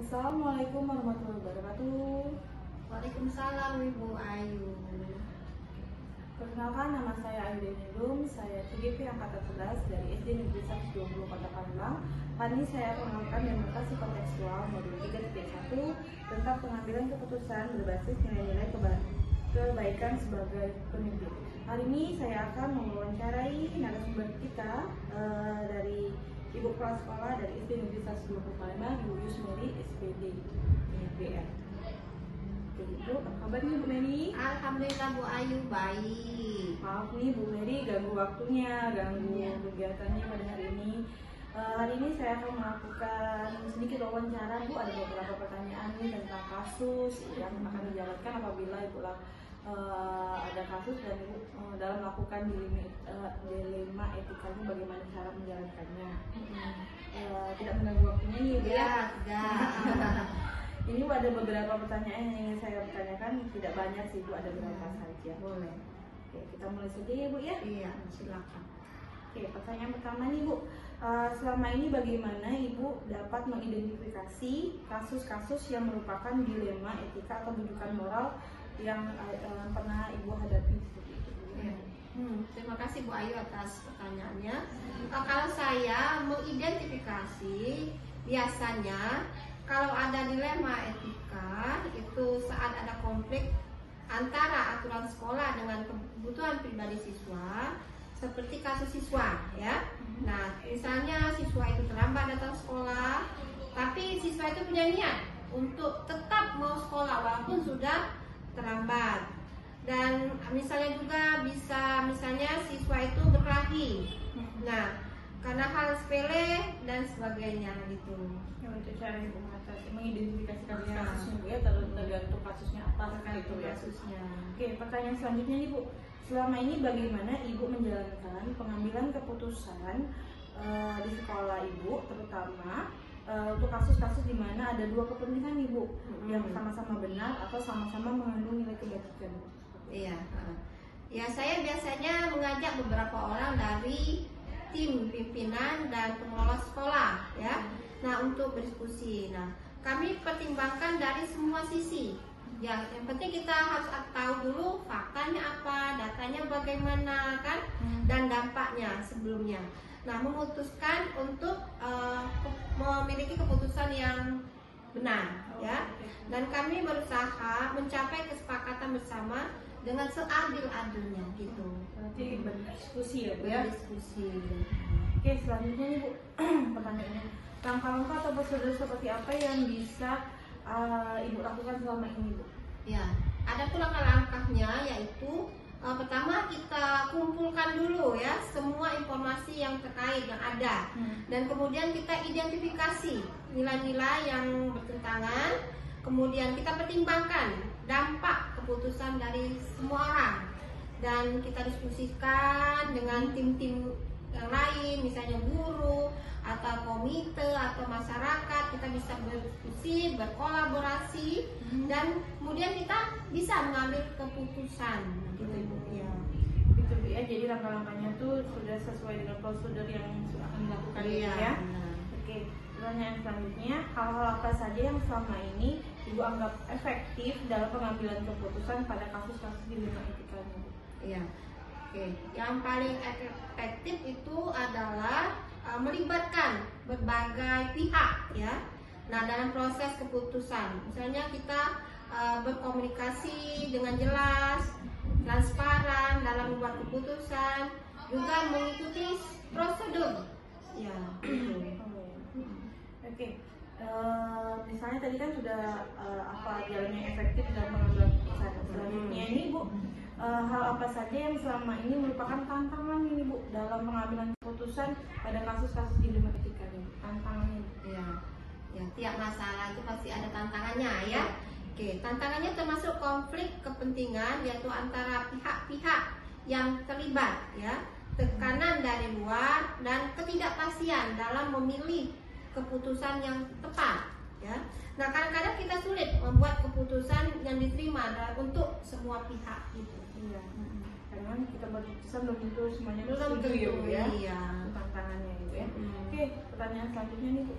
Assalamualaikum warahmatullahi wabarakatuh. Waalaikumsalam Ibu Ayu. Perkenalkan, nama saya Ayu Denilum. Saya CGP angkatan 11 dari SD Negeri 120 Kota Palembang. Hari ini saya akan melakukan demonstrasi kontekstual modul 3.1 tentang pengambilan keputusan berbasis nilai-nilai kebaikan sebagai pemimpin. Hari ini saya akan mewawancarai narasumber kita dari Ibu Kepala Sekolah dari SD Negeri 120 Palembang, Ibu Yusmeri, SPD BR. Oke, apa kabar nih Bu Meri? Alhamdulillah Bu Ayu, baik. Maaf nih Bu Meri, ganggu waktunya, ganggu kegiatannya pada hari ini. Hari ini saya akan melakukan sedikit wawancara Bu. Ada beberapa pertanyaan nih tentang kasus yang akan dijalankan apabila Ibu ada kasus dan Ibu dalam melakukan dilema etikanya, bagaimana cara menjalankannya. Tidak mengganggu waktunya nih Bu ya? Tidak. Ini ada beberapa pertanyaan yang ingin saya bertanyakan, tidak banyak sih Bu, ada beberapa saja. Boleh. Oke, kita mulai saja ya Bu ya. Iya, silakan. Oke, pertanyaan pertama nih Bu, selama ini bagaimana Ibu dapat mengidentifikasi kasus-kasus yang merupakan dilema etika atau rujukan moral yang pernah Ibu hadapi seperti itu? Ya. Terima kasih Bu Ayu atas pertanyaannya. Kalau saya mengidentifikasi, biasanya kalau ada dilema etika itu saat ada konflik antara aturan sekolah dengan kebutuhan pribadi siswa, seperti kasus siswa ya. Nah, misalnya siswa itu terlambat datang sekolah, tapi siswa itu punya niat untuk tetap mau sekolah walaupun sudah terlambat. Dan misalnya juga bisa misalnya siswa itu berkelahi. Nah, karena hal sepele dan sebagainya gitu. Ya, untuk cara Ibu mengidentifikasi kasusnya Bu ya, tergantung kasusnya apa gitu ya. Kasusnya. Oke, pertanyaan selanjutnya nih Bu, selama ini bagaimana Ibu menjalankan pengambilan keputusan di sekolah Ibu, terutama untuk kasus-kasus di mana ada dua kepentingan Ibu yang sama-sama benar atau sama-sama mengandung nilai kebaikan? Iya. Ya, saya biasanya mengajak beberapa orang dari tim pimpinan dan pengelola sekolah ya. Nah, untuk berdiskusi. Nah, kami pertimbangkan dari semua sisi. Ya, yang penting kita harus tahu dulu faktanya apa, datanya bagaimana kan, dan dampaknya sebelumnya. Nah, memutuskan untuk memiliki keputusan yang benar ya. Dan kami berusaha mencapai kesepakatan bersama dengan seadil-adilnya gitu. Berarti berdiskusi ya Bu ya? Berdiskusi. Oke, selanjutnya nih Bu, pertanyaannya, langkah-langkah atau prosedur seperti apa yang bisa Ibu lakukan selama ini Bu? Ya, ada pun langkah-langkahnya, yaitu pertama kita kumpulkan dulu ya semua informasi yang terkait yang ada, dan kemudian kita identifikasi nilai-nilai yang bertentangan, kemudian kita pertimbangkan dampak keputusan dari semua orang, dan kita diskusikan dengan tim-tim yang lain, misalnya guru atau komite atau masyarakat. Kita bisa berdiskusi, berkolaborasi, dan kemudian kita bisa mengambil keputusan gitu Bu ya. Gitu Bu ya, jadi langkah-langkahnya tuh sudah sesuai dengan prosedur yang sudah akan dilakukan ya. Oke, pertanyaan selanjutnya, hal-hal apa saja yang selama ini Ibu anggap efektif dalam pengambilan keputusan pada kasus-kasus dilema etika Bu? Iya. Oke, yang paling efektif itu adalah melibatkan berbagai pihak ya. Nah, dalam proses keputusan, misalnya kita berkomunikasi dengan jelas, transparan dalam membuat keputusan, juga mengikuti prosedur. Ya. Oke. Misalnya tadi kan sudah apa jalannya efektif dalam pengambilan keputusan. Selanjutnya ini Bu, hal apa saja yang selama ini merupakan tantangan ini Bu dalam pengambilan keputusan pada kasus-kasus dilema etika ini? Tantangannya? Ya, tiap masalah itu pasti ada tantangannya ya. Oke, tantangannya termasuk konflik kepentingan, yaitu antara pihak-pihak yang terlibat ya, tekanan dari luar, dan ketidakpastian dalam memilih keputusan yang tepat ya. Nah, kadang-kadang kita sulit membuat keputusan yang diterima untuk semua pihak gitu. Iya. Karena kita berkeputusan belum tentu semuanya Belum setuju tentu ya. Iya. Tantangannya itu ya. Oke, pertanyaan selanjutnya nih Bu.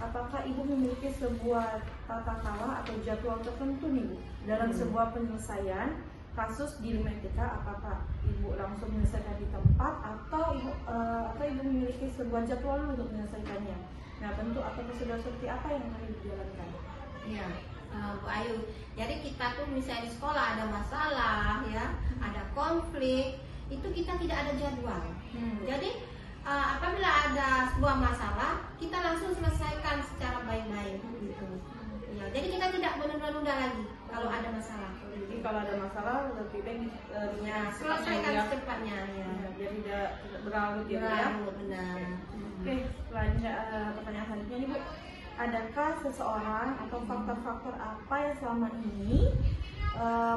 apakah Ibu memiliki sebuah tata cara atau jadwal tertentu nih Bu dalam sebuah penyelesaian kasus dilema etika? Apakah Ibu langsung menyelesaikan di tempat atau Ibu memiliki sebuah jadwal untuk menyelesaikannya? Nah, bentuk atau prosedur seperti apa yang akan Ibu jalankan? Iya, Bu Ayu. Jadi kita tuh misalnya di sekolah ada masalah ya, ada konflik, itu kita tidak ada jadwal. Jadi apabila ada sebuah masalah, kita langsung selesaikan secara baik-baik gitu. Ya, jadi kita tidak menunda-nunda lagi kalau ada masalah. Jadi kalau ada masalah lebih baik selesaikan secepatnya ya. Biar tidak berlarut ya. Berlarut, benar. Oke, pertanyaan selanjutnya nih Bu. Adakah seseorang atau faktor-faktor apa yang selama ini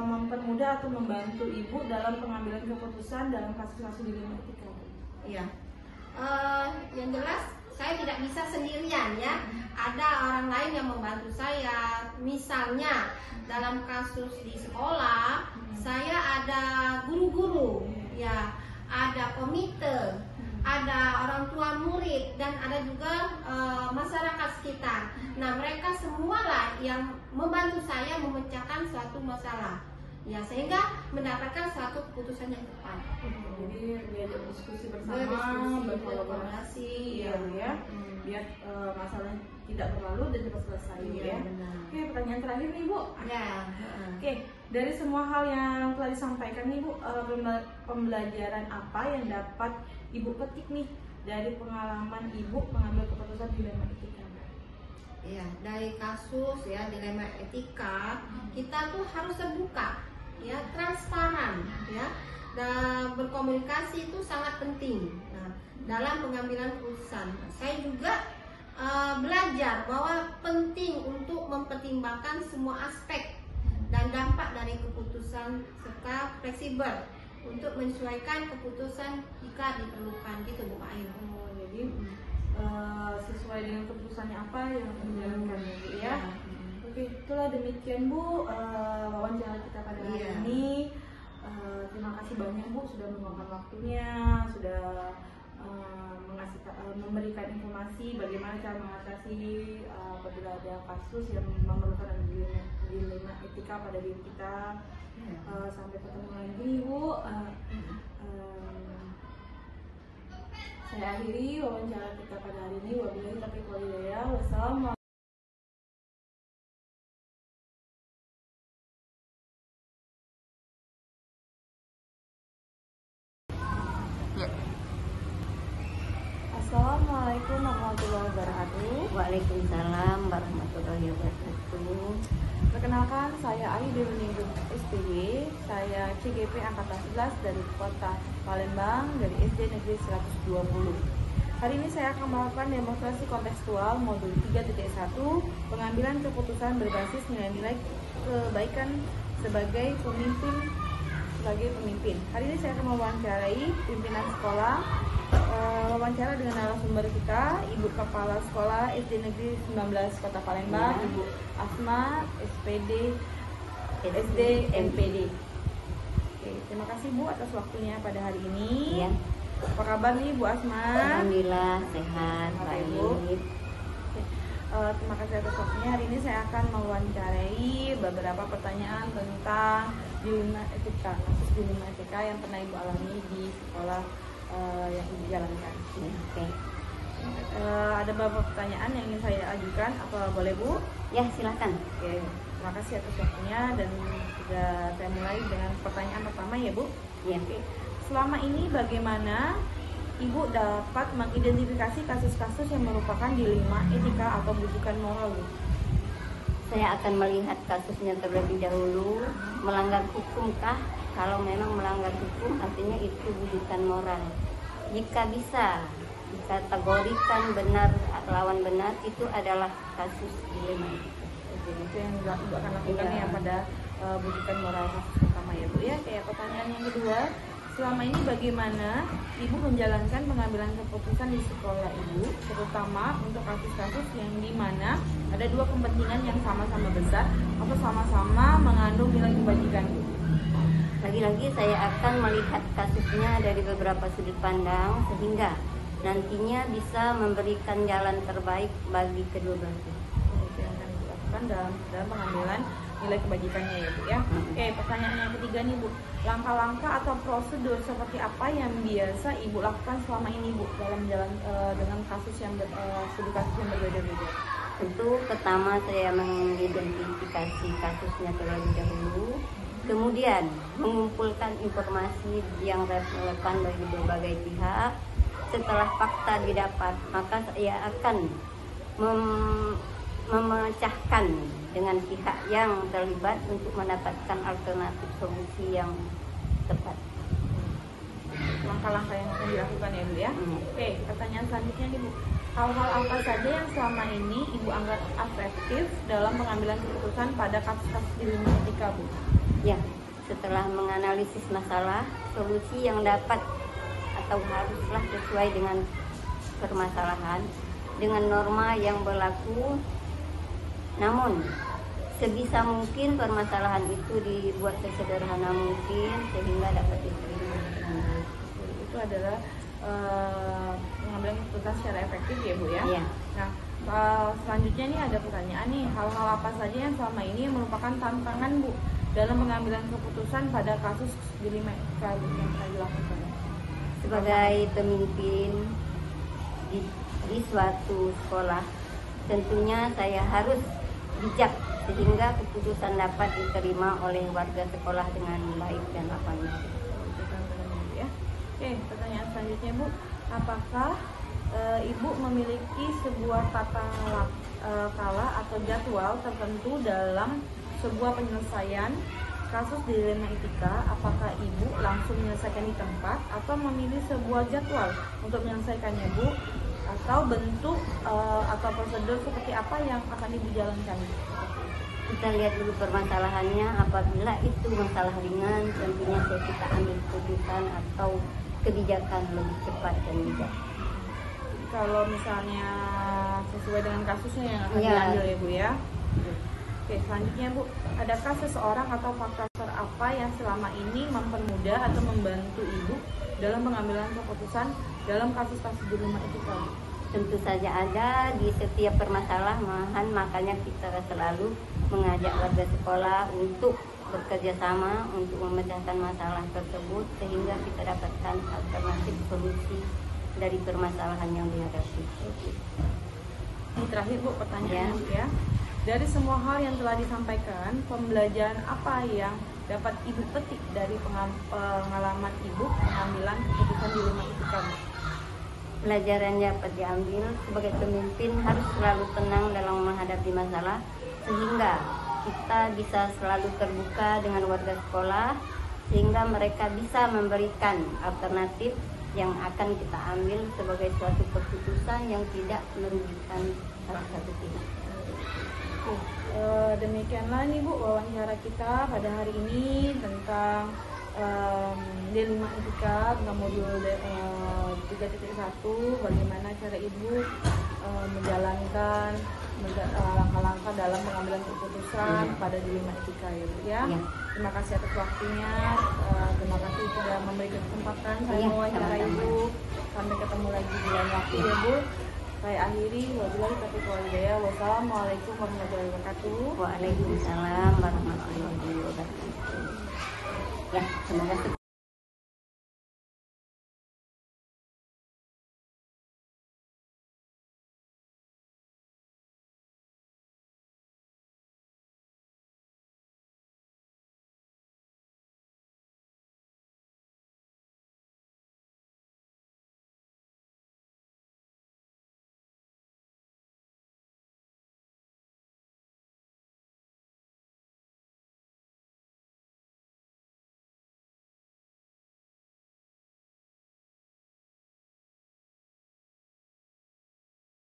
mempermudah atau membantu Ibu dalam pengambilan keputusan dalam kasus-kasus dilema etika? Iya. Yang jelas saya tidak bisa sendirian ya. Ada orang lain yang membantu saya. Misalnya dalam kasus di sekolah, saya ada guru-guru, ya, ada komite, ada orang tua murid, dan ada juga masyarakat sekitar. Nah, mereka semualah yang membantu saya memecahkan suatu masalah, ya, sehingga mendapatkan suatu keputusan yang tepat. Jadi diajak diskusi bersama, berkolaborasi, ya, biar masalahnya tidak berlalu dan cepat selesai, ya. Oke, pertanyaan terakhir nih Bu. Ya. Oke, dari semua hal yang telah disampaikan nih Bu, pembelajaran apa yang dapat Ibu petik nih dari pengalaman Ibu mengambil keputusan dilema etika? Ya, dari kasus ya dilema etika, kita tuh harus terbuka, ya, transparan, ya, dan berkomunikasi itu sangat penting. Nah, dalam pengambilan keputusan, saya juga belajar bahwa penting untuk mempertimbangkan semua aspek dan dampak dari keputusan serta fleksibel untuk menyesuaikan keputusan jika diperlukan, gitu Bu Ayu. Jadi sesuai dengan keputusannya apa yang akan dijalankan ya. Oke, itulah demikian Bu wawancara kita pada hari ini. Terima kasih banyak Bu sudah meluangkan waktunya, sudah memberikan informasi bagaimana cara mengatasi apabila ada kasus yang memerlukan dilema etika pada diri kita. Sampai ketemu lagi Bu. Saya akhiri wawancara kita pada hari ini. Wabillahi taufiq wal hidayah. Wassalamualaikum. Assalamualaikum warahmatullahi wabarakatuh. Waalaikumsalam warahmatullahi wabarakatuh. Perkenalkan, saya Ayu Dewi SPY. Saya CGP Angkatan 11 dari Kota Palembang dari SD Negeri 120. Hari ini saya akan melakukan demonstrasi kontekstual modul 3.1 pengambilan keputusan berbasis nilai-nilai kebaikan sebagai pemimpin. Hari ini saya akan mewawancarai pimpinan sekolah. Wawancara dengan narasumber kita, Ibu Kepala Sekolah SD Negeri 19 Kota Palembang, Ibu Asma, SPD SD MPD. Oke, terima kasih Bu atas waktunya pada hari ini. Ya. Apa kabar nih Bu Asma? Alhamdulillah sehat, baik. Terima kasih atas waktunya. Hari ini saya akan mewawancarai beberapa pertanyaan tentang dilema etika, kasus dilema etika yang pernah Ibu alami di sekolah yang Ibu jalankan. Oke. Ada beberapa pertanyaan yang ingin saya ajukan. Apa boleh Bu? Ya, silakan. Oke, terima kasih atas waktunya dan sudah saya mulai dengan pertanyaan pertama ya Bu. Ya. Oke. Selama ini bagaimana Ibu dapat mengidentifikasi kasus-kasus yang merupakan dilema etika atau bujukan moral Bu? Saya akan melihat kasusnya terlebih dahulu, melanggar hukumkah? Kalau memang melanggar hukum artinya itu bujukan moral. Jika bisa dikategorikan benar lawan benar, itu adalah kasus dilema. Oke, itu yang Ibu akan lakukan ya pada bujukan moral kasus pertama ya Bu ya. Kayak pertanyaan yang kedua, selama ini bagaimana Ibu menjalankan pengambilan keputusan di sekolah Ibu, terutama untuk kasus-kasus yang dimana ada dua kepentingan yang sama-sama besar atau sama-sama mengandung nilai kebajikan Bu? Lagi-lagi saya akan melihat kasusnya dari beberapa sudut pandang sehingga nantinya bisa memberikan jalan terbaik bagi kedua belah pihak. Itu yang akan dilakukan dalam pengambilan nilai kebajikannya ya Bu ya. Oke, pertanyaan yang ketiga nih Bu, langkah-langkah atau prosedur seperti apa yang biasa Ibu lakukan selama ini Bu dalam dengan kasus yang studi kasus yang berbeda-beda? Tentu pertama saya mengidentifikasi kasusnya terlebih dahulu, kemudian mengumpulkan informasi yang relevan bagi berbagai pihak. Setelah fakta didapat, maka saya akan memecahkan dengan pihak yang terlibat untuk mendapatkan alternatif solusi yang tepat. Langkah-langkah yang akan dilakukan ya Bu ya. Oke, pertanyaan selanjutnya nih Bu, hal-hal apa saja yang selama ini Ibu anggap efektif dalam pengambilan keputusan pada kasus-kasus di lini etika Bu? Ya, setelah menganalisis masalah, solusi yang dapat atau haruslah sesuai dengan permasalahan dengan norma yang berlaku. Namun sebisa mungkin permasalahan itu dibuat sesederhana mungkin sehingga dapat diterima. Itu adalah pengambilan keputusan secara efektif ya Bu ya. Ya. Nah, selanjutnya nih ada pertanyaan nih, hal-hal apa saja yang selama ini merupakan tantangan Bu dalam pengambilan keputusan pada kasus di lini etika yang telah dilakukan? Sebagai pemimpin di suatu sekolah, tentunya saya harus bijak sehingga keputusan dapat diterima oleh warga sekolah dengan baik dan lapangnya. Ya. Oke, pertanyaan selanjutnya Bu, apakah Ibu memiliki sebuah tata kala atau jadwal tertentu dalam sebuah penyelesaian kasus di dilema etika? Apakah Ibu langsung menyelesaikan di tempat atau memilih sebuah jadwal untuk menyelesaikannya Bu? Atau bentuk atau prosedur seperti apa yang akan Ibu jalankan? Kita lihat dulu permasalahannya. Apabila itu masalah ringan, tentunya kita ambil keputusan atau kebijakan lebih cepat dan bijak. Kalau misalnya sesuai dengan kasusnya yang akan Ya. diambil ya Bu ya. Oke, selanjutnya Bu, adakah seseorang atau faktor apa yang selama ini mempermudah atau membantu Ibu dalam pengambilan keputusan dalam kasus-kasus di lini etika? Tentu saja ada di setiap permasalahan, makanya kita selalu mengajak warga sekolah untuk bekerja sama untuk memecahkan masalah tersebut sehingga kita dapatkan alternatif solusi dari permasalahan yang dihadapi. Ini terakhir Bu, pertanyaan ya. Dari semua hal yang telah disampaikan, pembelajaran apa yang dapat Ibu petik dari pengalaman Ibu pengambilan keputusan di lini etika? Pelajaran yang dapat diambil sebagai pemimpin harus selalu tenang dalam menghadapi masalah sehingga kita bisa selalu terbuka dengan warga sekolah sehingga mereka bisa memberikan alternatif yang akan kita ambil sebagai suatu keputusan yang tidak merugikan salah satu pihak. Demikianlah nih Bu wawancara kita pada hari ini tentang dilema etika dengan modul 3.1, bagaimana cara Ibu menjalankan langkah-langkah dalam pengambilan keputusan pada dilema etika ya Bu ya. Terima kasih atas waktunya, terima kasih sudah memberikan kesempatan saya mewawancara Ibu. Sampai ketemu lagi di lain waktu ya Bu. Saya akhiri, wabillahi taufiq wal hidayah. Wassalamualaikum warahmatullahi wabarakatuh. Waalaikumsalam warahmatullahi wabarakatuh. Ya, semoga